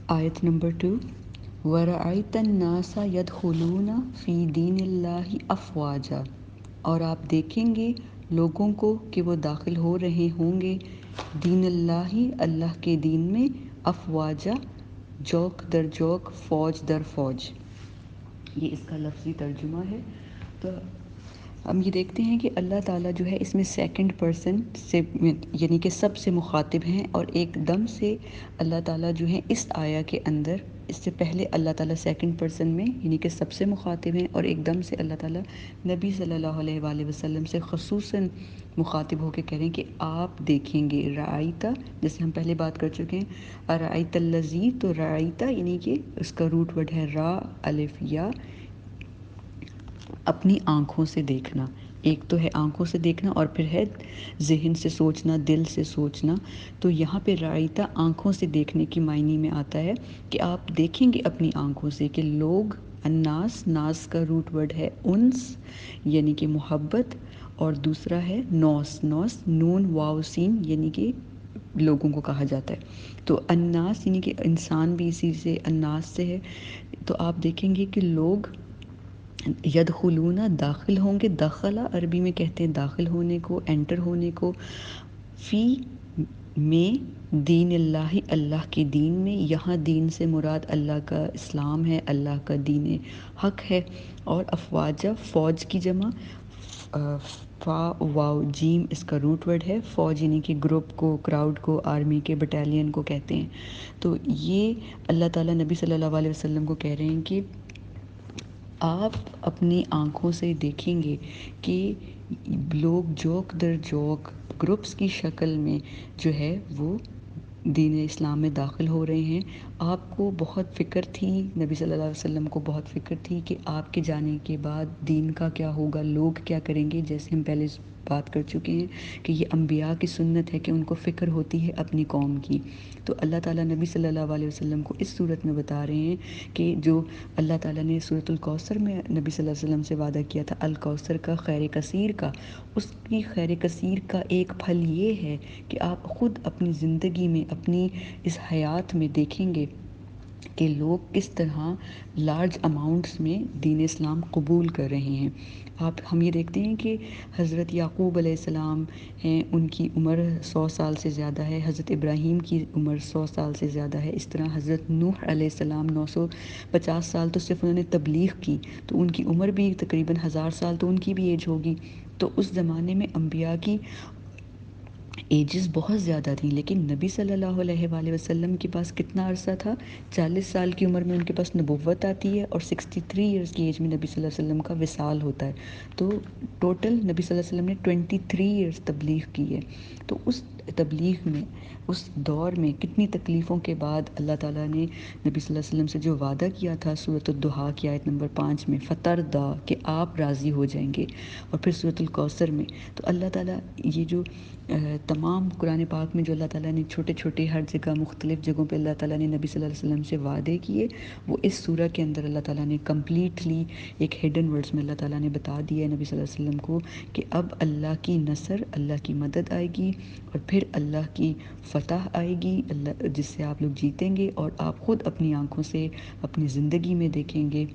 آیت نمبر 2، وَرَأَيْتَ النَّاسَ يَدْخُلُونَ فِي دِینِ اللَّهِ أَفْوَاجًا، اور آپ دیکھیں گے لوگوں کو کہ وہ داخل ہو رہے ہوں گے دین اللہ، اللہ کے دین میں، افواجا، جوک در جوک، فوج در فوج۔ یہ اس کا لفظی ترجمہ ہے۔ تو ہم یہ دیکھتے ہیں کہ اللہ تعالیٰ جو ہے اس میں سیکنڈ پرسن سے یعنی کہ سب سے مخاطب ہیں، اور ایک دم سے اللہ تعالیٰ جو ہے اس آیا کے اندر، اس سے پہلے اللہ تعالیٰ سیکنڈ پرسن میں یعنی کہ سب سے مخاطب ہیں، اور ایک دم سے اللہ تعالیٰ نبی صلی اللہ علیہ وآلہ وسلم سے خصوصاً مخاطب ہو کے کہہ رہے ہیں کہ آپ دیکھیں گے۔ رعایتا، جیسے ہم پہلے بات کر چکے ہیں، ارعیت الذی، تو رعیتا یعنی کہ اس کا روٹ ورڈ ہے را، الف یا، اپنی آنکھوں سے دیکھنا۔ ایک تو ہے آنکھوں سے دیکھنا، اور پھر ہے ذہن سے سوچنا، دل سے سوچنا۔ تو یہاں پہ رعیتا آنکھوں سے دیکھنے کی معنی میں آتا ہے کہ آپ دیکھیں گے اپنی آنکھوں سے کہ لوگ، الناس، ناس کا روٹ ورڈ ہے انس یعنی کہ محبت، اور دوسرا ہے نوس، نوس نون واو سین یعنی کہ لوگوں کو کہا جاتا ہے۔ تو الناس یعنی کہ انسان بھی اسی سے الناس سے ہے۔ تو آپ دیکھیں گے کہ لوگ یدخلون، داخل ہوں گے، دخلا عربی میں کہتے ہیں داخل ہونے کو، انٹر ہونے کو، فی میں دین اللہ، اللہ کے دین میں۔ یہاں دین سے مراد اللہ کا اسلام ہے، اللہ کا دین حق ہے، اور افواجہ، فوج کی جمع، فا واو جیم اس کا روٹ ورڈ ہے۔ فوج یعنی کہ گروپ کو، کراؤڈ کو، آرمی کے بٹالین کو کہتے ہیں۔ تو یہ اللہ تعالیٰ نبی صلی اللہ علیہ وسلم کو کہہ رہے ہیں کہ آپ اپنی آنکھوں سے دیکھیں گے کہ لوگ جوک در جوک گروپس کی شکل میں جو ہے وہ دین اسلام میں داخل ہو رہے ہیں۔ آپ کو بہت فکر تھی، نبی صلی اللہ علیہ وسلم کو بہت فکر تھی کہ آپ کے جانے کے بعد دین کا کیا ہوگا، لوگ کیا کریں گے، جیسے ہم پہلے بات کر چکے ہیں کہ یہ انبیاء کی سنت ہے کہ ان کو فکر ہوتی ہے اپنی قوم کی۔ تو اللہ تعالیٰ نبی صلی اللہ علیہ وسلم کو اس صورت میں بتا رہے ہیں کہ جو اللہ تعالیٰ نے سورۃ الکوثر میں نبی صلی اللہ علیہ وسلم سے وعدہ کیا تھا، الکوثر کا، خیر کثیر کا، اس کی خیر کثیر کا ایک پھل یہ ہے کہ آپ خود اپنی زندگی میں، اپنی اس حیات میں دیکھیں گے کہ لوگ کس طرح لارج اماؤنٹس میں دین اسلام قبول کر رہے ہیں۔ ہم یہ دیکھتے ہیں کہ حضرت یعقوب علیہ السلام ہیں، ان کی عمر 100 سال سے زیادہ ہے، حضرت ابراہیم کی عمر 100 سال سے زیادہ ہے، اس طرح حضرت نوح علیہ السلام 950 سال تو صرف انہوں نے تبلیغ کی، تو ان کی عمر بھی تقریباً 1000 سال تو ان کی بھی ایج ہوگی۔ تو اس زمانے میں انبیاء کی ایجز بہت زیادہ تھیں، لیکن نبی صلی اللہ علیہ وآلہ وسلم کے پاس کتنا عرصہ تھا؟ 40 سال کی عمر میں ان کے پاس نبوت آتی ہے، اور 63 ایئرس کی ایج میں نبی صلی اللہ علیہ وسلم کا وصال ہوتا ہے۔ تو ٹوٹل نبی صلی اللہ علیہ وسلم نے 23 ایئرس تبلیغ کی ہے۔ تو اس تبلیغ میں، اس دور میں کتنی تکلیفوں کے بعد اللہ تعالیٰ نے نبی صلی اللہ علیہ وسلم سے جو وعدہ کیا تھا سورۃ الضحیٰ کی آیت نمبر 5 میں، فتردا، کہ آپ راضی ہو جائیں گے، اور پھر سورۃ الکوثر میں۔ تو اللہ تعالیٰ یہ جو تمام قرآن پاک میں جو اللہ تعالیٰ نے چھوٹے چھوٹے ہر جگہ مختلف جگہوں پہ اللہ تعالیٰ نے نبی صلی اللہ علیہ وسلم سے وعدے کیے، وہ اس سورہ کے اندر اللہ تعالیٰ نے کمپلیٹلی ایک ہڈن ورڈز میں اللہ تعالیٰ نے بتا دیا ہے نبی صلی اللہ علیہ وسلم کو کہ اب اللہ کی نصر، اللہ کی مدد آئے گی، اور پھر اللہ کی فتح آئے گی، اللہ جس سے آپ لوگ جیتیں گے، اور آپ خود اپنی آنکھوں سے اپنی زندگی میں دیکھیں گے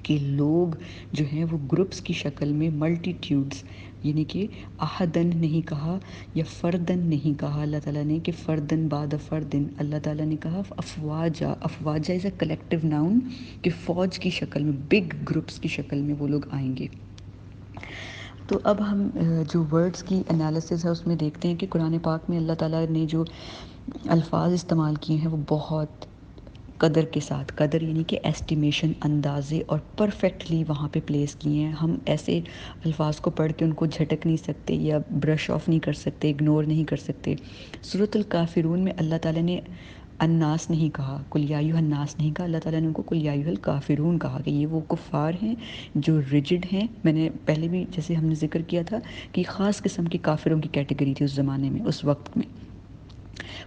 کہ لوگ جو ہیں وہ گروپس کی شکل میں، ملٹیٹیوڈز، یعنی کہ احدن نہیں کہا یا فردن نہیں کہا اللہ تعالیٰ نے کہ فردن بعد فردن، اللہ تعالیٰ نے کہا افواجا، افواجا از اے کلیکٹیو ناؤن، کہ فوج کی شکل میں، بگ گروپس کی شکل میں وہ لوگ آئیں گے۔ تو اب ہم جو ورڈز کی انالیسز ہے اس میں دیکھتے ہیں کہ قرآن پاک میں اللہ تعالیٰ نے جو الفاظ استعمال کیے ہیں وہ بہت قدر کے ساتھ، قدر یعنی کہ ایسٹیمیشن، اندازے، اور پرفیکٹلی وہاں پہ پلیس کیے ہیں۔ ہم ایسے الفاظ کو پڑھ کے ان کو جھٹک نہیں سکتے یا برش آف نہیں کر سکتے، اگنور نہیں کر سکتے۔ سورۃ الکافرون میں اللہ تعالیٰ نے الناس نہیں کہا، قل یا ایھا الناس نہیں کہا، اللہ تعالیٰ نے ان کو قل یا ایھا الکافرون کہا کہ یہ وہ کفار ہیں جو ریجڈ ہیں۔ میں نے پہلے بھی جیسے ہم نے ذکر کیا تھا کہ خاص قسم کے کافروں کی کیٹیگری تھی اس زمانے میں، اس وقت میں۔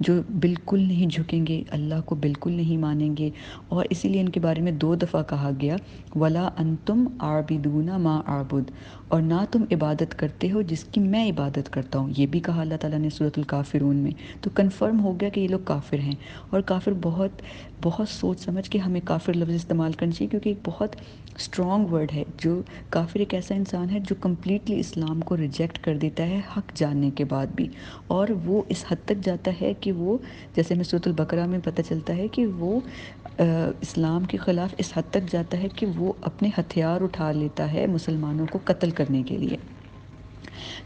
جو بالکل نہیں جھکیں گے، اللہ کو بالکل نہیں مانیں گے، اور اسی لیے ان کے بارے میں 2 دفعہ کہا گیا وَلَا أَنْتُمْ عَابِدُونَ مَا أَعْبُدُ، اور نہ تم عبادت کرتے ہو جس کی میں عبادت کرتا ہوں، یہ بھی کہا اللہ تعالیٰ نے سورۃ الکافرون میں۔ تو کنفرم ہو گیا کہ یہ لوگ کافر ہیں، اور کافر بہت بہت سوچ سمجھ کے ہمیں کافر لفظ استعمال کرنا چاہیے، کیونکہ ایک بہت اسٹرانگ ورڈ ہے۔ جو کافر ایک ایسا انسان ہے جو کمپلیٹلی اسلام کو ریجیکٹ کر دیتا ہے حق جاننے کے بعد بھی، اور وہ اس حد تک جاتا ہے کہ وہ، جیسے ہمیں سورۃ البقرہ میں پتہ چلتا ہے کہ وہ اسلام کے خلاف اس حد تک جاتا ہے کہ وہ اپنے ہتھیار اٹھا لیتا ہے مسلمانوں کو قتل کرنے کے لیے۔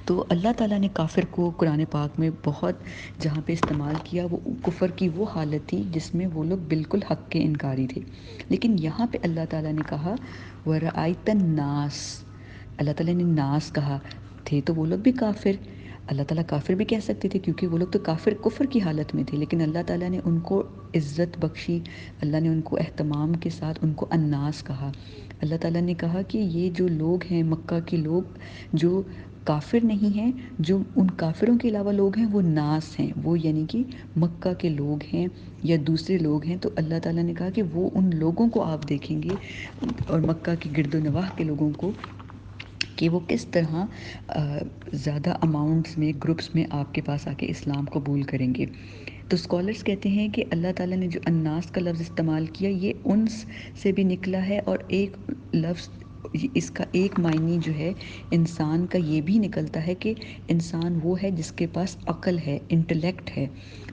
تو اللہ تعالیٰ نے کافر کو قرآن پاک میں بہت جہاں پہ استعمال کیا، وہ کفر کی وہ حالت تھی جس میں وہ لوگ بالکل حق کے انکاری تھے، لیکن یہاں پہ اللہ تعالیٰ نے کہا وَرَأَيْتَ النَّاسَ، اللہ تعالیٰ نے ناس کہا، تھے تو وہ لوگ بھی کافر، اللہ تعالیٰ کافر بھی کہہ سکتے تھے کیونکہ وہ لوگ تو کفر کی حالت میں تھے، لیکن اللہ تعالیٰ نے ان کو عزت بخشی، اللہ نے ان کو اہتمام کے ساتھ ان کو الناس کہا۔ اللہ تعالیٰ نے کہا کہ یہ جو لوگ ہیں مکہ کے لوگ جو کافر نہیں ہیں، جو ان کافروں کے علاوہ لوگ ہیں وہ ناس ہیں، وہ یعنی کہ مکہ کے لوگ ہیں یا دوسرے لوگ ہیں، تو اللہ تعالیٰ نے کہا کہ وہ ان لوگوں کو آپ دیکھیں گے اور مکہ کی گرد و نواح کے لوگوں کو کہ وہ کس طرح زیادہ اماؤنٹس میں گروپس میں آپ کے پاس آ کے اسلام قبول کریں گے۔ تو اسکالرس کہتے ہیں کہ اللہ تعالیٰ نے جو الناس کا لفظ استعمال کیا یہ انس سے بھی نکلا ہے، اور ایک لفظ اس کا ایک معنی جو ہے انسان کا یہ بھی نکلتا ہے کہ انسان وہ ہے جس کے پاس عقل ہے، انٹلیکٹ ہے۔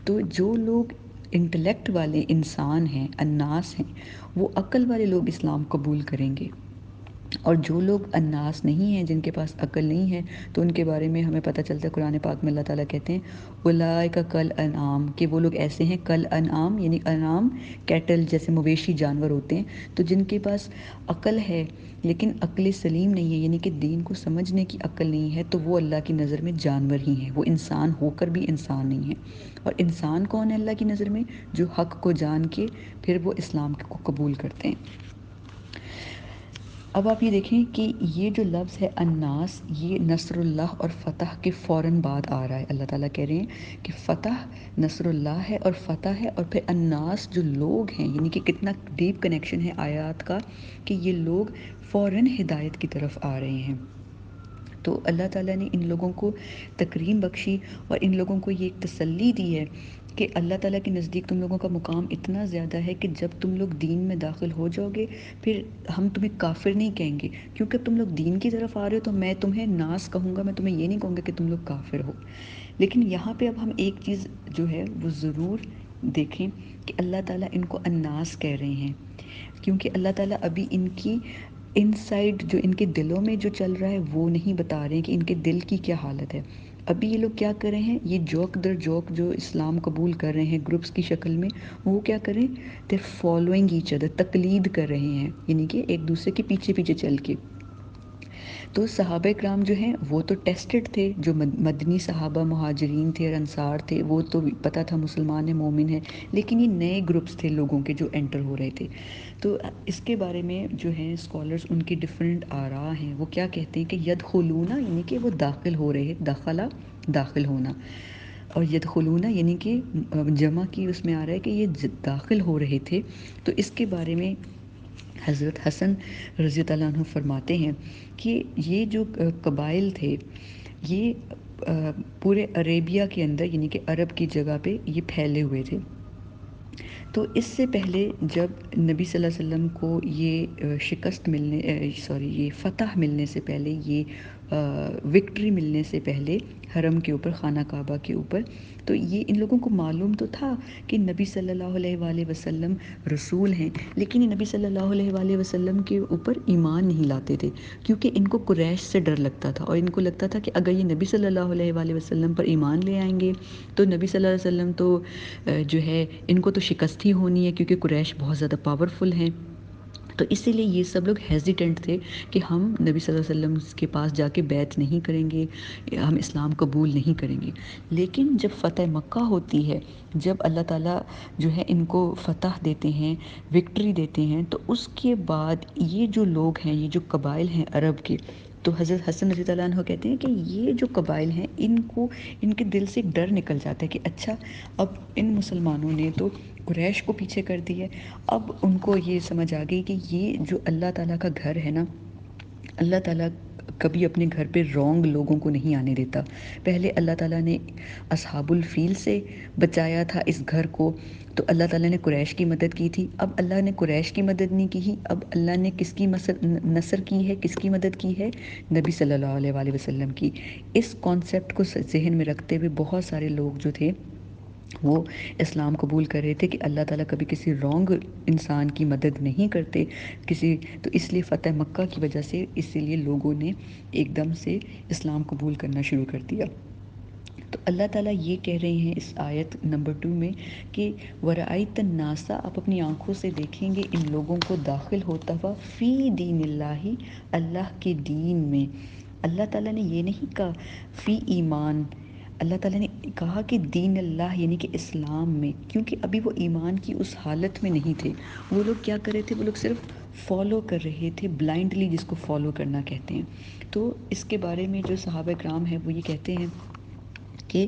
تو جو لوگ انٹلیکٹ والے انسان ہیں، الناس ہیں، وہ عقل والے لوگ اسلام قبول کریں گے، اور جو لوگ الناس نہیں ہیں، جن کے پاس عقل نہیں ہے، تو ان کے بارے میں ہمیں پتہ چلتا ہے قرآن پاک میں اللہ تعالیٰ کہتے ہیں اولئک کل انعام، کہ وہ لوگ ایسے ہیں کل انعام، یعنی انعام کیٹل جیسے مویشی جانور ہوتے ہیں، تو جن کے پاس عقل ہے لیکن عقل سلیم نہیں ہے، یعنی کہ دین کو سمجھنے کی عقل نہیں ہے، تو وہ اللہ کی نظر میں جانور ہی ہیں، وہ انسان ہو کر بھی انسان نہیں ہیں۔ اور انسان کون ہے اللہ کی نظر میں؟ جو حق کو جان کے پھر وہ اسلام کو قبول کرتے ہیں۔ اب آپ یہ دیکھیں کہ یہ جو لفظ ہے الناس، یہ نصر اللہ اور فتح کے فوراً بعد آ رہا ہے۔ اللہ تعالیٰ کہہ رہے ہیں کہ فتح نصر اللہ ہے اور فتح ہے، اور پھر الناس جو لوگ ہیں، یعنی کہ کتنا ڈیپ کنیکشن ہے آیات کا کہ یہ لوگ فوراً ہدایت کی طرف آ رہے ہیں۔ تو اللہ تعالیٰ نے ان لوگوں کو تکریم بخشی اور ان لوگوں کو یہ ایک تسلی دی ہے کہ اللہ تعالیٰ کے نزدیک تم لوگوں کا مقام اتنا زیادہ ہے کہ جب تم لوگ دین میں داخل ہو جاؤ گے پھر ہم تمہیں کافر نہیں کہیں گے، کیونکہ تم لوگ دین کی طرف آ رہے ہو تو میں تمہیں ناس کہوں گا، میں تمہیں یہ نہیں کہوں گا کہ تم لوگ کافر ہو۔ لیکن یہاں پہ اب ہم ایک چیز جو ہے وہ ضرور دیکھیں کہ اللہ تعالیٰ ان کو الناس کہہ رہے ہیں کیونکہ اللہ تعالیٰ ابھی ان کی انسائڈ جو ان کے دلوں میں جو چل رہا ہے وہ نہیں بتا رہے ہیں کہ ان کے دل کی کیا حالت ہے۔ ابھی یہ لوگ کیا کر رہے ہیں، یہ جوک در جوک جو اسلام قبول کر رہے ہیں گروپس کی شکل میں، وہ کیا کریں، they're following each other، تقلید کر رہے ہیں، یعنی کہ ایک دوسرے کے پیچھے پیچھے چل کے۔ تو صحابہ کرام جو ہیں وہ تو ٹیسٹڈ تھے، جو مدنی صحابہ مہاجرین تھے اور انصار تھے، وہ تو پتہ تھا مسلمان ہیں، مومن ہیں، لیکن یہ نئے گروپس تھے لوگوں کے جو انٹر ہو رہے تھے۔ تو اس کے بارے میں جو ہیں اسکالرز ان کی ڈفرینٹ آراء ہیں، وہ کیا کہتے ہیں کہ یدخلون یعنی کہ وہ داخل ہو رہے، دخلا داخل ہونا، اور یدخلون یعنی کہ جمع کی اس میں آ رہا ہے کہ یہ داخل ہو رہے تھے۔ تو اس کے بارے میں حضرت حسن رضی اللہ عنہ فرماتے ہیں کہ یہ جو قبائل تھے یہ پورے عربیہ کے اندر یعنی کہ عرب کی جگہ پہ یہ پھیلے ہوئے تھے۔ تو اس سے پہلے جب نبی صلی اللہ علیہ وسلم کو یہ شکست ملنے یہ فتح ملنے سے پہلے، یہ وکٹری ملنے سے پہلے حرم کے اوپر، خانہ کعبہ کے اوپر، تو یہ ان لوگوں کو معلوم تو تھا کہ نبی صلی اللہ علیہ وآلہ وسلم رسول ہیں، لیکن یہ نبی صلی اللہ علیہ وآلہ وسلم کے اوپر ایمان نہیں لاتے تھے کیونکہ ان کو قریش سے ڈر لگتا تھا، اور ان کو لگتا تھا کہ اگر یہ نبی صلی اللہ علیہ وآلہ وسلم پر ایمان لے آئیں گے تو نبی صلی اللہ علیہ وسلم تو جو ہے ان کو تو شکست ہی ہونی ہے کیونکہ قریش بہت زیادہ پاورفل ہیں۔ تو اسی لیے یہ سب لوگ ہیزیٹنٹ تھے کہ ہم نبی صلی اللہ علیہ وسلم کے پاس جا کے بیعت نہیں کریں گے، ہم اسلام قبول نہیں کریں گے۔ لیکن جب فتح مکہ ہوتی ہے، جب اللہ تعالیٰ جو ہے ان کو فتح دیتے ہیں، وکٹری دیتے ہیں، تو اس کے بعد یہ جو لوگ ہیں، یہ جو قبائل ہیں عرب کے، تو حضرت حسن رضی اللہ عنہ کہتے ہیں کہ یہ جو قبائل ہیں ان کے دل سے ایک ڈر نکل جاتا ہے کہ اچھا اب ان مسلمانوں نے تو قریش کو پیچھے کر دی ہے، اب ان کو یہ سمجھ آ گئی کہ یہ جو اللہ تعالیٰ کا گھر ہے نا، اللہ تعالیٰ کبھی اپنے گھر پہ رونگ لوگوں کو نہیں آنے دیتا۔ پہلے اللہ تعالیٰ نے اصحاب الفیل سے بچایا تھا اس گھر کو، تو اللہ تعالیٰ نے قریش کی مدد کی تھی، اب اللہ نے قریش کی مدد نہیں کی، اب اللہ نے کس کی نصر کی ہے، کس کی مدد کی ہے؟ نبی صلی اللہ علیہ وآلہ وسلم کی۔ اس کانسیپٹ کو ذہن میں رکھتے ہوئے بہت سارے لوگ جو تھے وہ اسلام قبول کر رہے تھے کہ اللہ تعالیٰ کبھی کسی رونگ انسان کی مدد نہیں کرتے تو اس لیے فتح مکہ کی وجہ سے اسی لیے لوگوں نے ایک دم سے اسلام قبول کرنا شروع کر دیا۔ تو اللہ تعالیٰ یہ کہہ رہے ہیں اس آیت نمبر 2 میں کہ وَرَأَيْتَ النَّاسَ، آپ اپنی آنکھوں سے دیکھیں گے ان لوگوں کو داخل ہوتا ہوا فی دین اللہ، اللہ کے دین میں۔ اللہ تعالیٰ نے یہ نہیں کہا فی ایمان، اللہ تعالیٰ نے کہا کہ دین اللہ یعنی کہ اسلام میں، کیونکہ ابھی وہ ایمان کی اس حالت میں نہیں تھے۔ وہ لوگ کیا کر رہے تھے؟ وہ لوگ صرف فالو کر رہے تھے بلائنڈلی، جس کو فالو کرنا کہتے ہیں۔ تو اس کے بارے میں جو صحابہ کرام ہیں وہ یہ کہتے ہیں کہ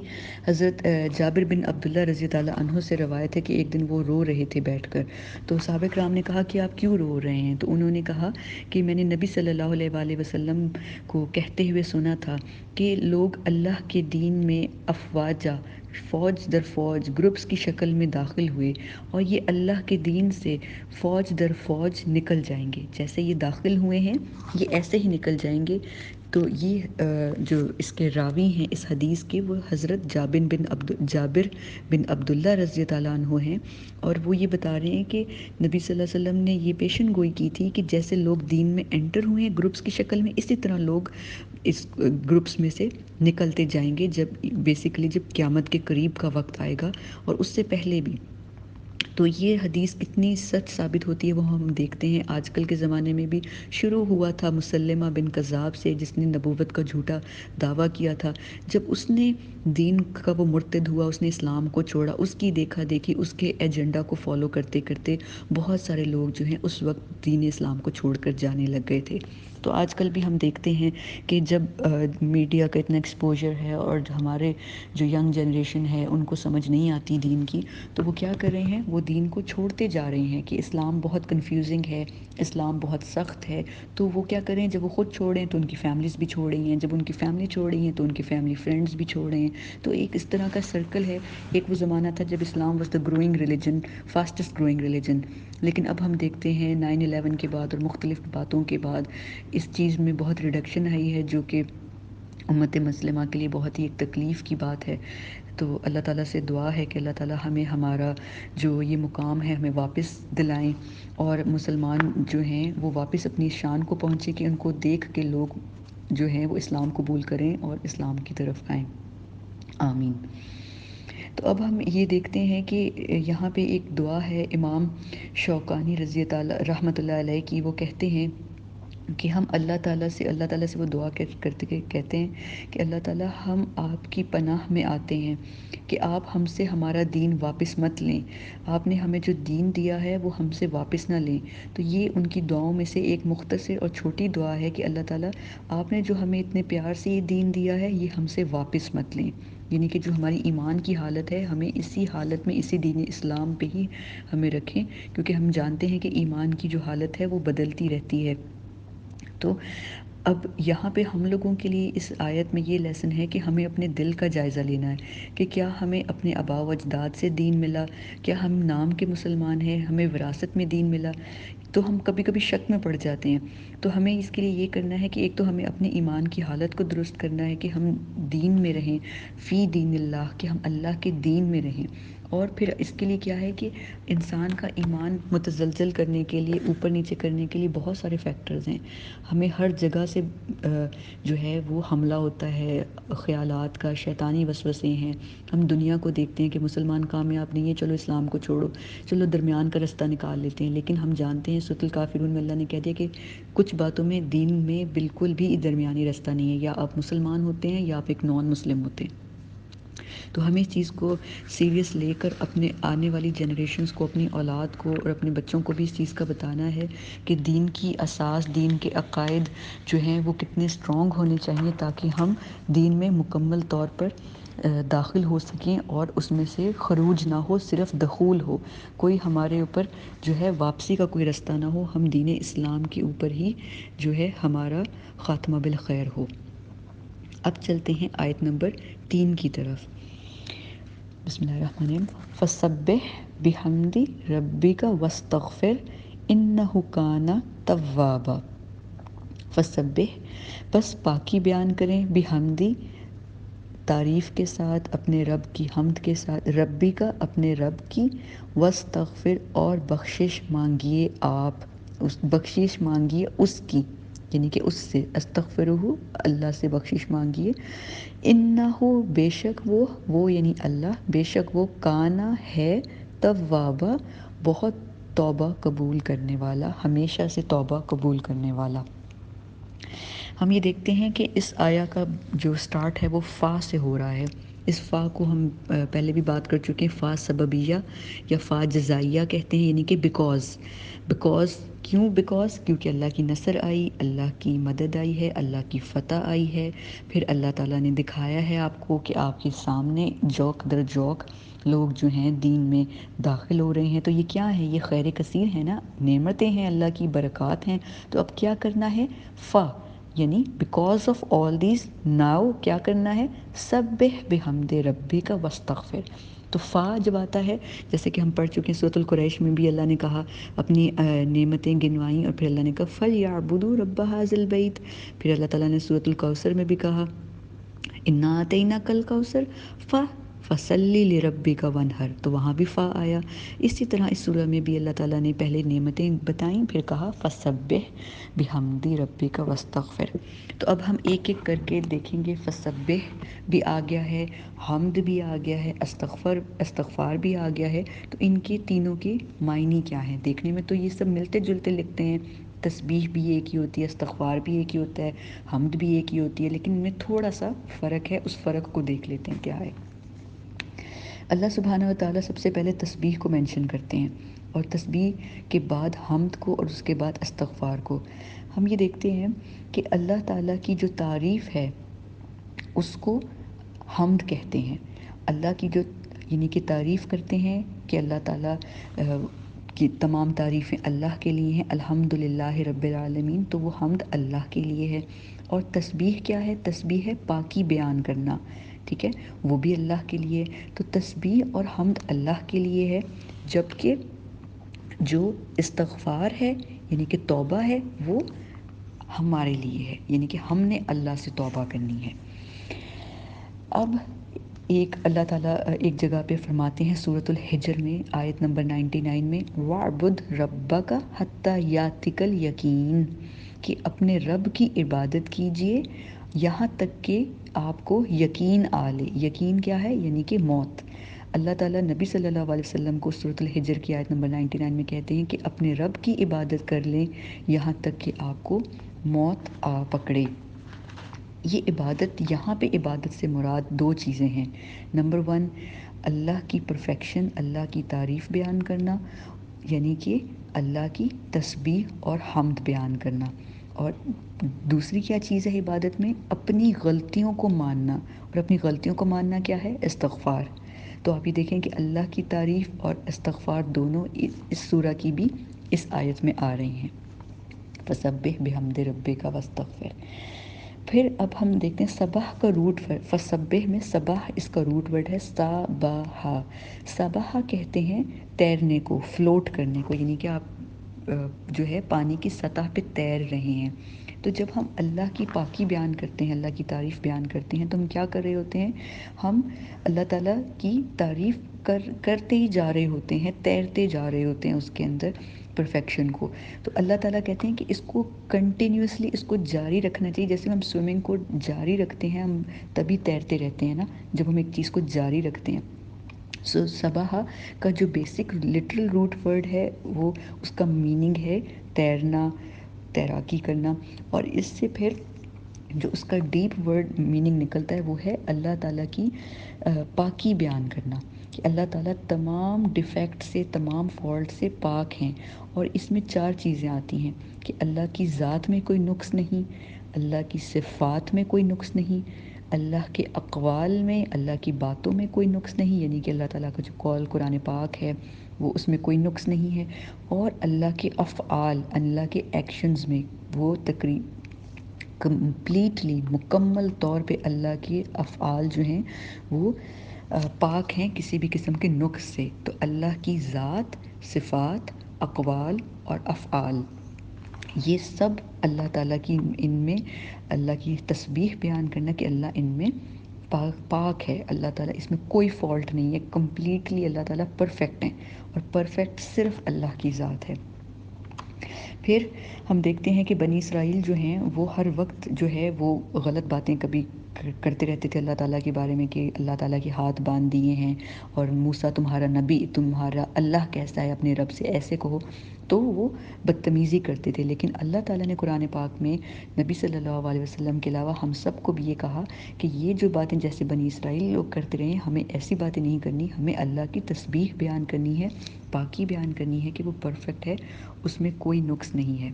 حضرت جابر بن عبداللہ رضی اللہ عنہ سے روایت ہے کہ ایک دن وہ رو رہے تھے بیٹھ کر، تو صحابہ کرام نے کہا کہ آپ کیوں رو رہے ہیں؟ تو انہوں نے کہا کہ میں نے نبی صلی اللہ علیہ وآلہ وسلم کو کہتے ہوئے سنا تھا کہ لوگ اللہ کے دین میں افواجہ، فوج در فوج، گروپس کی شکل میں داخل ہوئے، اور یہ اللہ کے دین سے فوج در فوج نکل جائیں گے، جیسے یہ داخل ہوئے ہیں یہ ایسے ہی نکل جائیں گے۔ تو یہ جو اس کے راوی ہیں اس حدیث کے، وہ حضرت جابر بن عبداللہ رضی اللہ عنہ ہیں، اور وہ یہ بتا رہے ہیں کہ نبی صلی اللہ علیہ وسلم نے یہ پیشن گوئی کی تھی کہ جیسے لوگ دین میں انٹر ہوئے ہیں گروپس کی شکل میں، اسی طرح لوگ اس گروپس میں سے نکلتے جائیں گے جب قیامت کے قریب کا وقت آئے گا، اور اس سے پہلے بھی۔ تو یہ حدیث کتنی سچ ثابت ہوتی ہے وہ ہم دیکھتے ہیں آج کل کے زمانے میں بھی۔ شروع ہوا تھا مسلمہ بن کذاب سے، جس نے نبوت کا جھوٹا دعویٰ کیا تھا۔ جب اس نے دین کا وہ مرتد ہوا، اس نے اسلام کو چھوڑا، اس کی دیکھا دیکھی، اس کے ایجنڈا کو فالو کرتے کرتے بہت سارے لوگ جو ہیں اس وقت دین اسلام کو چھوڑ کر جانے لگ گئے تھے۔ تو آج کل بھی ہم دیکھتے ہیں کہ جب میڈیا کا اتنا ایکسپوجر ہے اور ہمارے جو ینگ جنریشن ہے ان کو سمجھ نہیں آتی دین کی، تو وہ کیا کر رہے ہیں؟ وہ دین کو چھوڑتے جا رہے ہیں کہ اسلام بہت کنفیوزنگ ہے، اسلام بہت سخت ہے۔ تو وہ کیا کریں؟ جب وہ خود چھوڑیں تو ان کی فیملیز بھی چھوڑ رہی ہیں، جب ان کی فیملی چھوڑ رہی ہیں تو ان کی فیملی فرینڈز بھی چھوڑ رہے ہیں۔ تو ایک اس طرح کا سرکل ہے۔ ایک وہ زمانہ تھا جب اسلام was the growing religion, fastest growing religion, لیکن اب ہم دیکھتے ہیں 9/11 کے بعد اور مختلف باتوں کے بعد اس چیز میں بہت ریڈکشن آئی ہے، جو کہ امت مسلمہ کے لیے بہت ہی ایک تکلیف کی بات ہے۔ تو اللہ تعالیٰ سے دعا ہے کہ اللہ تعالیٰ ہمیں ہمارا جو یہ مقام ہے ہمیں واپس دلائیں، اور مسلمان جو ہیں وہ واپس اپنی شان کو پہنچے کہ ان کو دیکھ کے لوگ جو ہیں وہ اسلام قبول کریں اور اسلام کی طرف آئیں۔ آمین۔ تو اب ہم یہ دیکھتے ہیں کہ یہاں پہ ایک دعا ہے امام شوکانی رضی اللہ رحمۃ اللہ علیہ کی، وہ کہتے ہیں کہ ہم اللہ تعالیٰ سے وہ دعا کہتے ہیں کہ اللہ تعالیٰ ہم آپ کی پناہ میں آتے ہیں کہ آپ ہم سے ہمارا دین واپس مت لیں، آپ نے ہمیں جو دین دیا ہے وہ ہم سے واپس نہ لیں۔ تو یہ ان کی دعاؤں میں سے ایک مختصر اور چھوٹی دعا ہے کہ اللہ تعالیٰ آپ نے جو ہمیں اتنے پیار سے یہ دین دیا ہے یہ ہم سے واپس مت لیں، یعنی کہ جو ہماری ایمان کی حالت ہے ہمیں اسی حالت میں اسی دین اسلام پہ ہی ہمیں رکھیں، کیونکہ ہم جانتے ہیں کہ ایمان کی جو حالت ہے وہ بدلتی رہتی ہے۔ تو اب یہاں پہ ہم لوگوں کے لیے اس آیت میں یہ لیسن ہے کہ ہمیں اپنے دل کا جائزہ لینا ہے کہ کیا ہمیں اپنے آباء و اجداد سے دین ملا، کیا ہم نام کے مسلمان ہیں، ہمیں وراثت میں دین ملا؟ تو ہم کبھی کبھی شک میں پڑ جاتے ہیں۔ تو ہمیں اس کے لیے یہ کرنا ہے کہ ایک تو ہمیں اپنے ایمان کی حالت کو درست کرنا ہے کہ ہم دین میں رہیں، فی دین اللہ، کہ ہم اللہ کے دین میں رہیں۔ اور پھر اس کے لیے کیا ہے کہ انسان کا ایمان متزلزل کرنے کے لیے، اوپر نیچے کرنے کے لیے بہت سارے فیکٹرز ہیں۔ ہمیں ہر جگہ سے جو ہے وہ حملہ ہوتا ہے خیالات کا، شیطانی وسوسے ہیں۔ ہم دنیا کو دیکھتے ہیں کہ مسلمان کامیاب نہیں ہے، چلو اسلام کو چھوڑو، چلو درمیان کا رستہ نکال لیتے ہیں، لیکن ہم جانتے ہیں سورۃ الکافرون میں اللہ نے کہہ دیا کہ کچھ باتوں میں دین میں بالکل بھی درمیانی رستہ نہیں ہے، یا آپ مسلمان ہوتے ہیں یا آپ ایک نان مسلم ہوتے ہیں۔ تو ہمیں اس چیز کو سیریس لے کر اپنے آنے والی جنریشنز کو، اپنی اولاد کو اور اپنے بچوں کو بھی اس چیز کا بتانا ہے کہ دین کی اساس، دین کے عقائد جو ہیں وہ کتنے اسٹرانگ ہونے چاہیے تاکہ ہم دین میں مکمل طور پر داخل ہو سکیں اور اس میں سے خروج نہ ہو، صرف دخول ہو، کوئی ہمارے اوپر جو ہے واپسی کا کوئی رستہ نہ ہو، ہم دین اسلام کے اوپر ہی جو ہے ہمارا خاتمہ بالخیر ہو۔ اب چلتے ہیں آیت نمبر 3 کی طرف۔ بسم اللہ الرحمن الرحیم۔ فسبح بحمد ربک واستغفر انہ کان توابا۔ فسبح، بس پاکی بیان کریں، بحمدی، تعریف کے ساتھ، اپنے رب کی حمد کے ساتھ، ربی کا، اپنے رب کی، واستغفر، اور بخشش مانگیے آپ، اس بخشش مانگیے اس کی، یعنی کہ اس سے، استغفرہ، اللہ سے بخشش مانگیے، انہ، بے شک وہ یعنی اللہ، بے شک وہ، کانا ہے، توابا، بہت توبہ قبول کرنے والا، ہمیشہ سے توبہ قبول کرنے والا۔ ہم یہ دیکھتے ہیں کہ اس آیا کا جو سٹارٹ ہے وہ فا سے ہو رہا ہے۔ اس فا کو ہم پہلے بھی بات کر چکے ہیں، فا سببیہ یا فا جزائیہ کہتے ہیں، یعنی کہ بیکاز کیوں؟ بیکاز کیونکہ اللہ کی نصر آئی، اللہ کی مدد آئی ہے، اللہ کی فتح آئی ہے، پھر اللہ تعالیٰ نے دکھایا ہے آپ کو کہ آپ کے سامنے جوک در جوک لوگ جو ہیں دین میں داخل ہو رہے ہیں۔ تو یہ کیا ہے؟ یہ خیر کثیر ہے نا، نعمتیں ہیں، اللہ کی برکات ہیں۔ تو اب کیا کرنا ہے؟ فا، یعنی because of all these, now کیا کرنا ہے؟ سبح بحمد ربک واستغفر۔ تو فا جب آتا ہے، جیسے کہ ہم پڑھ چکے ہیں سورۃ القریش میں بھی اللہ نے کہا، اپنی نعمتیں گنوائیں، اور پھر اللہ نے کہا فَلْيَعْبُدُوا رَبَّ هَٰذَا الْبَيْتِ، پھر اللہ تعالیٰ نے سورۃ الکوثر میں بھی کہا اِنَّا أَعْطَيْنَاكَ الْكَوْثَرَ فَصَلِّ لِرَبِّكَ وَانْحَرْ، تو وہاں بھی فا آیا۔ اسی طرح اس سورہ میں بھی اللہ تعالیٰ نے پہلے نعمتیں بتائیں، پھر کہا فَسَبِّحْ بِحَمْدِ رَبِّكَ وَاسْتَغْفِرْ۔ تو اب ہم ایک ایک کر کے دیکھیں گے۔ فَسَبِّحْ بھی آ گیا ہے، حمد بھی آ گیا ہے، استغفار بھی آ گیا ہے۔ تو ان کے تینوں کے معنی کیا ہیں؟ دیکھنے میں تو یہ سب ملتے جلتے لگتے ہیں، تسبیح بھی ایک ہی ہوتی ہے، استغفار بھی ایک ہی ہوتا ہے، حمد بھی ایک ہی ہوتی ہے، لیکن ان میں تھوڑا سا فرق ہے، اس فرق کو دیکھ لیتے ہیں کیا ہے۔ اللہ سبحانہ و تعالیٰ سب سے پہلے تسبیح کو مینشن کرتے ہیں، اور تسبیح کے بعد حمد کو، اور اس کے بعد استغفار کو۔ ہم یہ دیکھتے ہیں کہ اللہ تعالیٰ کی جو تعریف ہے اس کو حمد کہتے ہیں۔ اللہ کی جو یعنی کہ تعریف کرتے ہیں کہ اللہ تعالیٰ کی تمام تعریفیں اللہ کے لیے ہیں، الحمدللہ رب العالمین، تو وہ حمد اللہ کے لیے ہے۔ اور تسبیح کیا ہے؟ تسبیح ہے پاکی بیان کرنا، ٹھیک ہے، وہ بھی اللہ کے لیے۔ تو تسبیح اور حمد اللہ کے لیے ہے، جبکہ جو استغفار ہے یعنی کہ توبہ ہے وہ ہمارے لیے ہے، یعنی کہ ہم نے اللہ سے توبہ کرنی ہے۔ اب ایک اللہ تعالیٰ ایک جگہ پہ فرماتے ہیں سورۃ الحجر میں آیت نمبر 99 میں، وَاعْبُدْ رَبَّكَ حَتَّى يَأْتِيَكَ الْيَقِينُ، کہ اپنے رب کی عبادت کیجئے یہاں تک کہ آپ کو یقین آ لے۔ یقین کیا ہے؟ یعنی کہ موت۔ اللہ تعالیٰ نبی صلی اللہ علیہ وسلم کو سورۃ الحجر کی آیت نمبر 99 میں کہتے ہیں کہ اپنے رب کی عبادت کر لیں یہاں تک کہ آپ کو موت آ پکڑے۔ یہ عبادت، یہاں پہ عبادت سے مراد دو چیزیں ہیں۔ نمبر 1، اللہ کی پرفیکشن، اللہ کی تعریف بیان کرنا، یعنی کہ اللہ کی تسبیح اور حمد بیان کرنا۔ اور دوسری کیا چیز ہے عبادت میں؟ اپنی غلطیوں کو ماننا، اور اپنی غلطیوں کو ماننا کیا ہے؟ استغفار۔ تو آپ یہ دیکھیں کہ اللہ کی تعریف اور استغفار دونوں اس سورہ کی بھی اس آیت میں آ رہی ہیں، فسبح بحمد ربک واستغفر۔ پھر اب ہم دیکھتے ہیں صبح کا روٹ ورڈ، فسبح میں صبح اس کا روٹ ورڈ ہے صباحا۔ صباحا کہتے ہیں تیرنے کو، فلوٹ کرنے کو، یعنی کہ آپ جو ہے پانی کی سطح پہ تیر رہے ہیں۔ تو جب ہم اللہ کی پاکی بیان کرتے ہیں، اللہ کی تعریف بیان کرتے ہیں، تو ہم کیا کر رہے ہوتے ہیں؟ ہم اللہ تعالیٰ کی تعریف کرتے ہی جا رہے ہوتے ہیں، تیرتے جا رہے ہوتے ہیں اس کے اندر پرفیکشن کو۔ تو اللہ تعالیٰ کہتے ہیں کہ اس کو کنٹینیوسلی اس کو جاری رکھنا چاہیے، جیسے ہم سوئمنگ کو جاری رکھتے ہیں، ہم تبھی تیرتے رہتے ہیں نا، جب ہم ایک چیز کو جاری رکھتے ہیں۔ صباحا کا جو بیسک لٹرل روٹ ورڈ ہے وہ اس کا میننگ ہے تیرنا، تیراکی کرنا، اور اس سے پھر جو اس کا ڈیپ ورڈ میننگ نکلتا ہے وہ ہے اللہ تعالیٰ کی پاکی بیان کرنا، کہ اللہ تعالیٰ تمام ڈیفیکٹ سے، تمام فالٹ سے پاک ہیں۔ اور اس میں 4 چیزیں آتی ہیں کہ اللہ کی ذات میں کوئی نقص نہیں، اللہ کی صفات میں کوئی نقص نہیں، اللہ کے اقوال میں، اللہ کی باتوں میں کوئی نقص نہیں، یعنی کہ اللہ تعالیٰ کا جو قول قرآن پاک ہے وہ اس میں کوئی نقص نہیں ہے، اور اللہ کے افعال، اللہ کے ایکشنز میں وہ کمپلیٹلی مکمل طور پہ اللہ کے افعال جو ہیں وہ پاک ہیں کسی بھی قسم کے نقص سے۔ تو اللہ کی ذات، صفات، اقوال اور افعال، یہ سب اللہ تعالیٰ کی، ان میں اللہ کی تسبیح بیان کرنا کہ اللہ ان میں پاک ہے، اللہ تعالیٰ اس میں کوئی فالٹ نہیں ہے، کمپلیٹلی اللہ تعالیٰ پرفیکٹ ہیں، اور پرفیکٹ صرف اللہ کی ذات ہے۔ پھر ہم دیکھتے ہیں کہ بنی اسرائیل جو ہیں وہ ہر وقت جو ہے وہ غلط باتیں کبھی کرتے رہتے تھے اللہ تعالیٰ کے بارے میں، کہ اللہ تعالیٰ کے ہاتھ باندھ دیے ہیں، اور موسیٰ تمہارا نبی، تمہارا اللہ کیسا ہے، اپنے رب سے ایسے کہو، تو وہ بدتمیزی کرتے تھے۔ لیکن اللہ تعالیٰ نے قرآن پاک میں نبی صلی اللہ علیہ وسلم کے علاوہ ہم سب کو بھی یہ کہا کہ یہ جو باتیں جیسے بنی اسرائیل لوگ کرتے رہے ہیں، ہمیں ایسی باتیں نہیں کرنی، ہمیں اللہ کی تسبیح بیان کرنی ہے، پاکی بیان کرنی ہے کہ وہ پرفیکٹ ہے، اس میں کوئی نقص نہیں ہے۔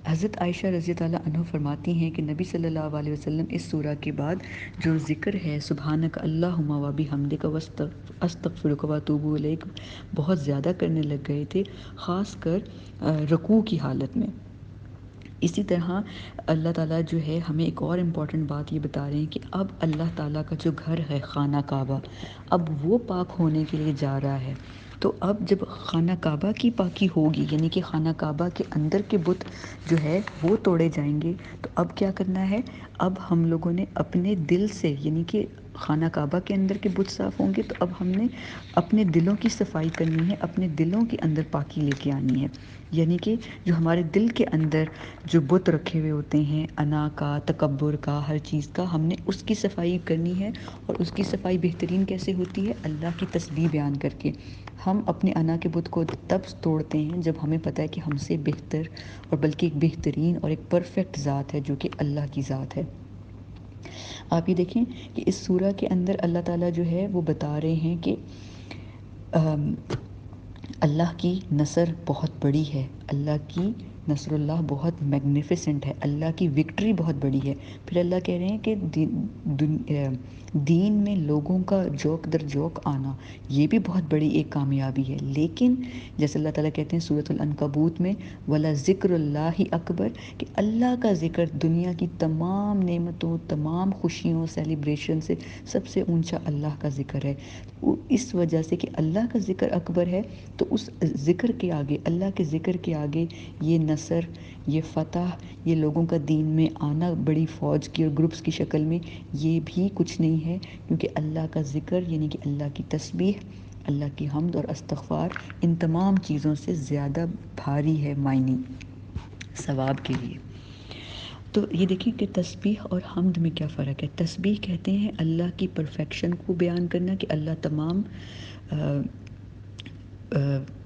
حضرت عائشہ رضی اللہ عنہ فرماتی ہیں کہ نبی صلی اللہ علیہ وسلم اس سورہ کے بعد جو ذکر ہے سبحانک اللہم و بحمدک استغفرک و اتوب الیک بہت زیادہ کرنے لگ گئے تھے، خاص کر رکوع کی حالت میں۔ اسی طرح اللہ تعالیٰ جو ہے ہمیں ایک اور امپورٹنٹ بات یہ بتا رہے ہیں کہ اب اللہ تعالیٰ کا جو گھر ہے خانہ کعبہ، اب وہ پاک ہونے کے لیے جا رہا ہے۔ تو اب جب خانہ کعبہ کی پاکی ہوگی، یعنی کہ خانہ کعبہ کے اندر کے بت جو ہے وہ توڑے جائیں گے، تو اب کیا کرنا ہے؟ اب ہم لوگوں نے اپنے دل سے، یعنی کہ خانہ کعبہ کے اندر کے بت صاف ہوں گے، تو اب ہم نے اپنے دلوں کی صفائی کرنی ہے، اپنے دلوں کے اندر پاکی لے کے آنی ہے، یعنی کہ جو ہمارے دل کے اندر جو بت رکھے ہوئے ہوتے ہیں انا کا، تکبر کا، ہر چیز کا، ہم نے اس کی صفائی کرنی ہے۔ اور اس کی صفائی بہترین کیسے ہوتی ہے؟ اللہ کی تسبیح بیان کر کے۔ ہم اپنے انا کے بت کو تب توڑتے ہیں جب ہمیں پتہ ہے کہ ہم سے بہتر اور بلکہ ایک بہترین اور ایک پرفیکٹ ذات ہے جو کہ اللہ کی ذات ہے۔ آپ یہ دیکھیں کہ اس سورہ کے اندر اللہ تعالیٰ جو ہے وہ بتا رہے ہیں کہ اللہ کی نصر بہت بڑی ہے، اللہ کی نصر اللہ بہت میگنیفیسنٹ ہے، اللہ کی وکٹری بہت بڑی ہے۔ پھر اللہ کہہ رہے ہیں کہ دین میں لوگوں کا جوک در جوک آنا یہ بھی بہت بڑی ایک کامیابی ہے، لیکن جیسے اللہ تعالیٰ کہتے ہیں سورۃ العنکبوت میں وَلَذِکْرُ اللّٰہِ اکبر، کہ اللہ کا ذکر دنیا کی تمام نعمتوں، تمام خوشیوں، سیلیبریشن سے سب سے اونچا اللہ کا ذکر ہے۔ اس وجہ سے کہ اللہ کا ذکر اکبر ہے، تو اس ذکر کے آگے، اللہ کے ذکر کے آگے یہ نصر، یہ فتح، یہ لوگوں کا دین میں آنا بڑی فوج کی اور گروپس کی شکل میں، یہ بھی کچھ نہیں ہے، کیونکہ اللہ کا ذکر یعنی کہ اللہ کی تسبیح، اللہ کی حمد اور استغفار ان تمام چیزوں سے زیادہ بھاری ہے معنی ثواب کے لیے۔ تو یہ دیکھیں کہ تسبیح اور حمد میں کیا فرق ہے۔ تسبیح کہتے ہیں اللہ کی پرفیکشن کو بیان کرنا، کہ اللہ تمام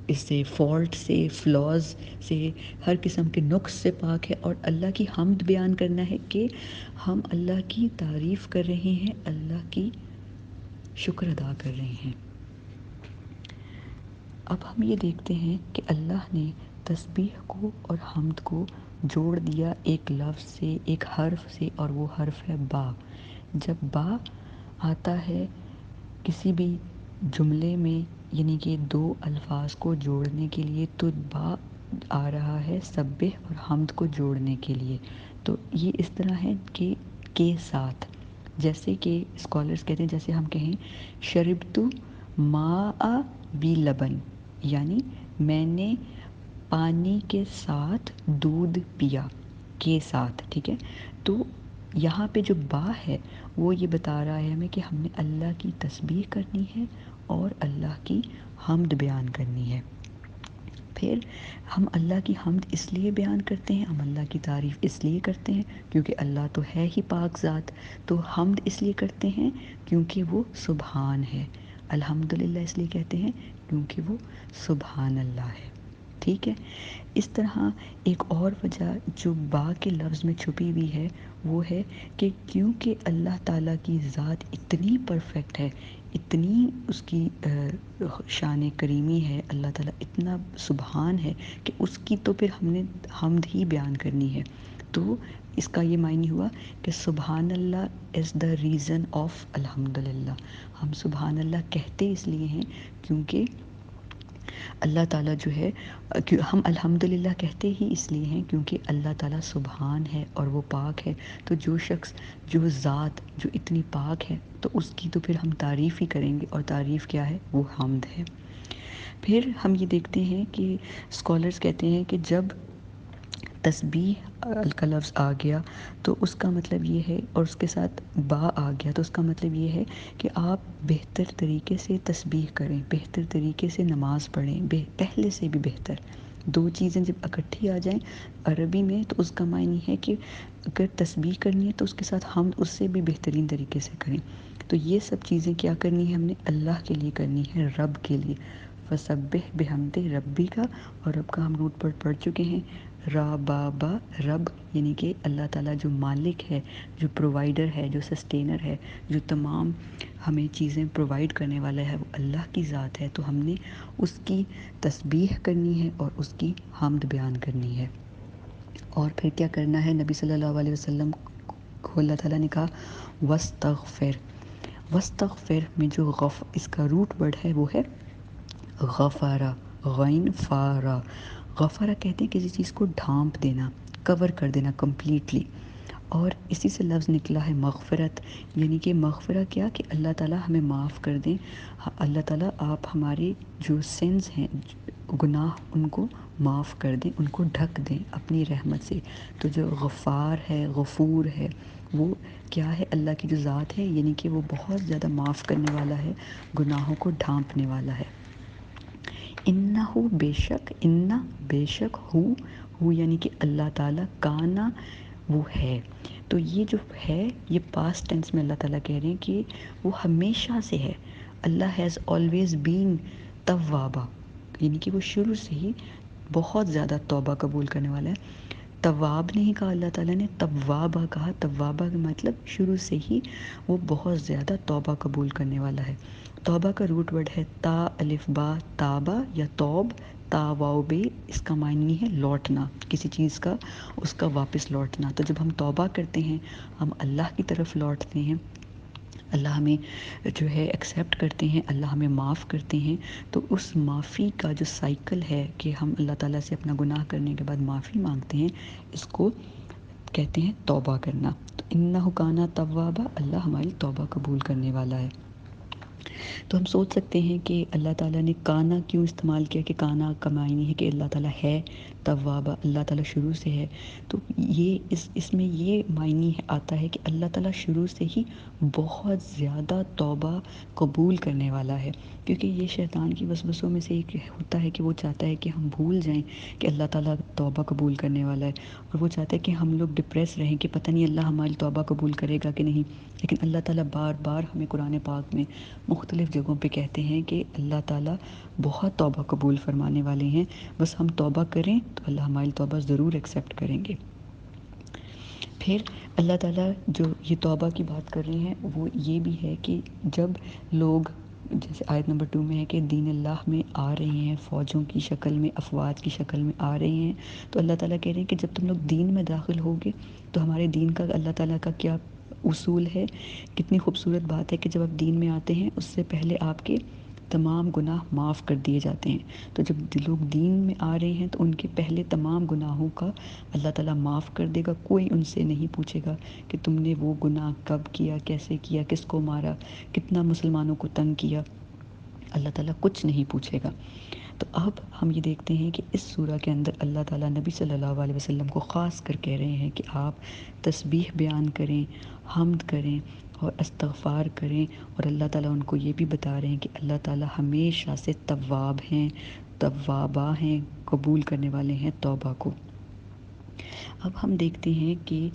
اس سے فالٹ سے، فلاز سے، ہر قسم کے نقص سے پاک ہے۔ اور اللہ کی حمد بیان کرنا ہے کہ ہم اللہ کی تعریف کر رہے ہیں، اللہ کی شکر ادا کر رہے ہیں۔ اب ہم یہ دیکھتے ہیں کہ اللہ نے تسبیح کو اور حمد کو جوڑ دیا ایک لفظ سے، ایک حرف سے، اور وہ حرف ہے با۔ جب با آتا ہے کسی بھی جملے میں، یعنی کہ دو الفاظ کو جوڑنے کے لیے، تو با آ رہا ہے سبح اور حمد کو جوڑنے کے لیے۔ تو یہ اس طرح ہے کہ کے ساتھ، جیسے کہ اسکالرز کہتے ہیں، جیسے ہم کہیں شربت ماء بی لبن، یعنی میں نے پانی کے ساتھ دودھ پیا، کے ساتھ، ٹھیک ہے۔ تو یہاں پہ جو با ہے وہ یہ بتا رہا ہے ہمیں کہ ہم نے اللہ کی تسبیح کرنی ہے اور اللہ کی حمد بیان کرنی ہے۔ پھر ہم اللہ کی حمد اس لیے بیان کرتے ہیں، ہم اللہ کی تعریف اس لیے کرتے ہیں کیونکہ اللہ تو ہے ہی پاک ذات، تو حمد اس لیے کرتے ہیں کیونکہ وہ سبحان ہے، الحمدللہ اس لیے کہتے ہیں کیونکہ وہ سبحان اللہ ہے۔ ٹھیک ہے. اس طرح ایک اور وجہ جو با کے لفظ میں چھپی ہوئی ہے وہ ہے کہ کیونکہ اللہ تعالیٰ کی ذات اتنی پرفیکٹ ہے، اتنی اس کی شان کریمی ہے، اللہ تعالیٰ اتنا سبحان ہے کہ اس کی تو پھر ہم نے حمد ہی بیان کرنی ہے. تو اس کا یہ معنی ہوا کہ سبحان اللہ از دا ریزن آف الحمد للہ. ہم سبحان اللہ کہتے اس لیے ہیں کیونکہ اللہ تعالیٰ جو ہے، ہم الحمدللہ کہتے ہی اس لیے ہیں کیونکہ اللہ تعالیٰ سبحان ہے اور وہ پاک ہے. تو جو شخص، جو ذات جو اتنی پاک ہے تو اس کی تو پھر ہم تعریف ہی کریں گے، اور تعریف کیا ہے؟ وہ حمد ہے. پھر ہم یہ دیکھتے ہیں کہ اسکالرز کہتے ہیں کہ جب تسبیح کا لفظ آ گیا تو اس کا مطلب یہ ہے، اور اس کے ساتھ با آ گیا تو اس کا مطلب یہ ہے کہ آپ بہتر طریقے سے تسبیح کریں، بہتر طریقے سے نماز پڑھیں، پہلے سے بھی بہتر. دو چیزیں جب اکٹھی آ جائیں عربی میں تو اس کا معنی ہے کہ اگر تسبیح کرنی ہے تو اس کے ساتھ حمد اس سے بھی بہترین طریقے سے کریں. تو یہ سب چیزیں کیا کرنی ہے؟ ہم نے اللہ کے لیے کرنی ہے، رب کے لیے. فسبح بحمد ربی کا، اور رب کا ہم روٹ پر پڑھ چکے ہیں را با با، رب یعنی کہ اللہ تعالیٰ جو مالک ہے، جو پرووائڈر ہے، جو سسٹینر ہے، جو تمام ہمیں چیزیں پرووائڈ کرنے والا ہے، وہ اللہ کی ذات ہے. تو ہم نے اس کی تسبیح کرنی ہے اور اس کی حمد بیان کرنی ہے. اور پھر کیا کرنا ہے؟ نبی صلی اللہ علیہ وسلم کو اللہ تعالیٰ نے کہا وستغفر. وستغفر میں جو اس کا روٹ ورڈ ہے وہ ہے غفارہ، غین فارا. غفارہ کہتے ہیں کسی چیز کو ڈھانپ دینا، کور کر دینا کمپلیٹلی. اور اسی سے لفظ نکلا ہے مغفرت، یعنی کہ مغفرہ کیا کہ اللہ تعالیٰ ہمیں معاف کر دیں. اللہ تعالیٰ آپ ہمارے جو سنز ہیں، گناہ، ان کو معاف کر دیں، ان کو ڈھک دیں اپنی رحمت سے. تو جو غفار ہے، غفور ہے، وہ کیا ہے؟ اللہ کی جو ذات ہے، یعنی کہ وہ بہت زیادہ معاف کرنے والا ہے، گناہوں کو ڈھانپنے والا ہے. انہو بے شک، انہ بے شک، ہو یعنی کہ اللہ تعالیٰ، کانا وہ ہے. تو یہ جو ہے یہ پاسٹ ٹینس میں اللہ تعالیٰ کہہ رہے ہیں کہ وہ ہمیشہ سے ہے. اللہ ہیز آلویز بین توابا، یعنی کہ وہ شروع سے ہی بہت زیادہ توبہ قبول کرنے والا ہے. تواب نہیں کہا اللہ تعالیٰ نے، توابہ کہا. توابہ کا مطلب شروع سے ہی وہ بہت زیادہ توبہ قبول کرنے والا ہے. توبہ کا روٹ ورڈ ہے تا الف با، تابہ یا توب، تا واو بے. اس کا معنی ہے لوٹنا، کسی چیز کا اس کا واپس لوٹنا. تو جب ہم توبہ کرتے ہیں، ہم اللہ کی طرف لوٹتے ہیں، اللہ ہمیں جو ہے ایکسیپٹ کرتے ہیں، اللہ ہمیں معاف کرتے ہیں. تو اس معافی کا جو سائیکل ہے کہ ہم اللہ تعالیٰ سے اپنا گناہ کرنے کے بعد معافی مانگتے ہیں، اس کو کہتے ہیں توبہ کرنا. تو انہ کانا توابا، اللہ ہماری توبہ قبول کرنے والا ہے. تو ہم سوچ سکتے ہیں کہ اللہ تعالیٰ نے کانا کیوں استعمال کیا، کہ کانا کا معنی ہے کہ اللہ تعالیٰ ہے، توابہ اللہ تعالیٰ شروع سے ہے. تو یہ اس میں یہ معنی آتا ہے کہ اللہ تعالیٰ شروع سے ہی بہت زیادہ توبہ قبول کرنے والا ہے. کیونکہ یہ شیطان کی وسوسوں میں سے ایک ہوتا ہے کہ وہ چاہتا ہے کہ ہم بھول جائیں کہ اللہ تعالیٰ توبہ قبول کرنے والا ہے، اور وہ چاہتا ہے کہ ہم لوگ ڈپریس رہیں کہ پتہ نہیں اللہ ہماری توبہ قبول کرے گا کہ نہیں. لیکن اللہ تعالیٰ بار بار ہمیں قرآن پاک میں مختلف جگہوں پہ کہتے ہیں کہ اللہ تعالیٰ بہت توبہ قبول فرمانے والے ہیں، بس ہم توبہ کریں تو اللہ ہماری توبہ ضرور ایکسیپٹ کریں گے. پھر اللہ تعالیٰ جو یہ توبہ کی بات کر رہے ہیں وہ یہ بھی ہے کہ جب لوگ، جیسے آیت نمبر 2 میں ہے کہ دین اللہ میں آ رہے ہیں، فوجوں کی شکل میں، افواج کی شکل میں آ رہے ہیں، تو اللہ تعالیٰ کہہ رہے ہیں کہ جب تم لوگ دین میں داخل ہوگے تو ہمارے دین کا اللہ تعالیٰ کا کیا اصول ہے. کتنی خوبصورت بات ہے کہ جب آپ دین میں آتے ہیں اس سے پہلے آپ کے تمام گناہ معاف کر دیے جاتے ہیں. تو جب لوگ دین میں آ رہے ہیں تو ان کے پہلے تمام گناہوں کا اللہ تعالیٰ معاف کر دے گا. کوئی ان سے نہیں پوچھے گا کہ تم نے وہ گناہ کب کیا، کیسے کیا، کس کو مارا، کتنا مسلمانوں کو تنگ کیا. اللہ تعالیٰ کچھ نہیں پوچھے گا. تو اب ہم یہ دیکھتے ہیں کہ اس سورہ کے اندر اللہ تعالیٰ نبی صلی اللہ علیہ وسلم کو خاص کر کہہ رہے ہیں کہ آپ تسبیح بیان کریں، حمد کریں اور استغفار کریں. اور اللہ تعالیٰ ان کو یہ بھی بتا رہے ہیں کہ اللہ تعالیٰ ہمیشہ سے تواب ہیں، توابہ ہیں، قبول کرنے والے ہیں توبہ کو. اب ہم دیکھتے ہیں کہ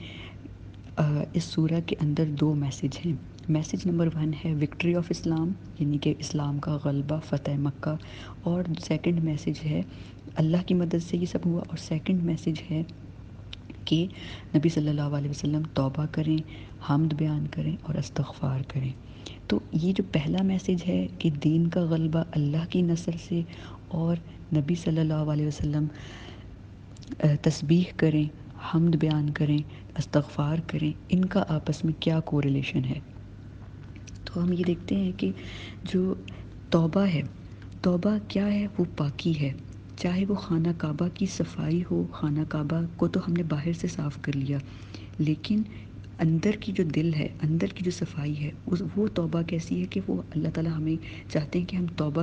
اس سورہ کے اندر 2 میسج ہیں. میسج نمبر 1 ہے وکٹری آف اسلام، یعنی کہ اسلام کا غلبہ، فتح مکہ. اور سیکنڈ میسج ہے اللہ کی مدد سے یہ سب ہوا۔ اور سیکنڈ میسیج ہے کہ نبی صلی اللہ علیہ وسلم توبہ کریں، حمد بیان کریں اور استغفار کریں۔ تو یہ جو پہلا میسیج ہے کہ دین کا غلبہ اللہ کی نصر سے، اور نبی صلی اللہ علیہ وسلم تسبیح کریں، حمد بیان کریں، استغفار کریں، ان کا آپس میں کیا کوریلیشن ہے۔ تو ہم یہ دیکھتے ہیں کہ جو توبہ ہے، توبہ کیا ہے؟ وہ پاکی ہے۔ چاہے وہ خانہ کعبہ کی صفائی ہو، خانہ کعبہ کو تو ہم نے باہر سے صاف کر لیا، لیکن اندر کی جو دل ہے، اندر کی جو صفائی ہے، وہ توبہ کیسی ہے کہ وہ اللہ تعالیٰ ہمیں چاہتے ہیں کہ ہم توبہ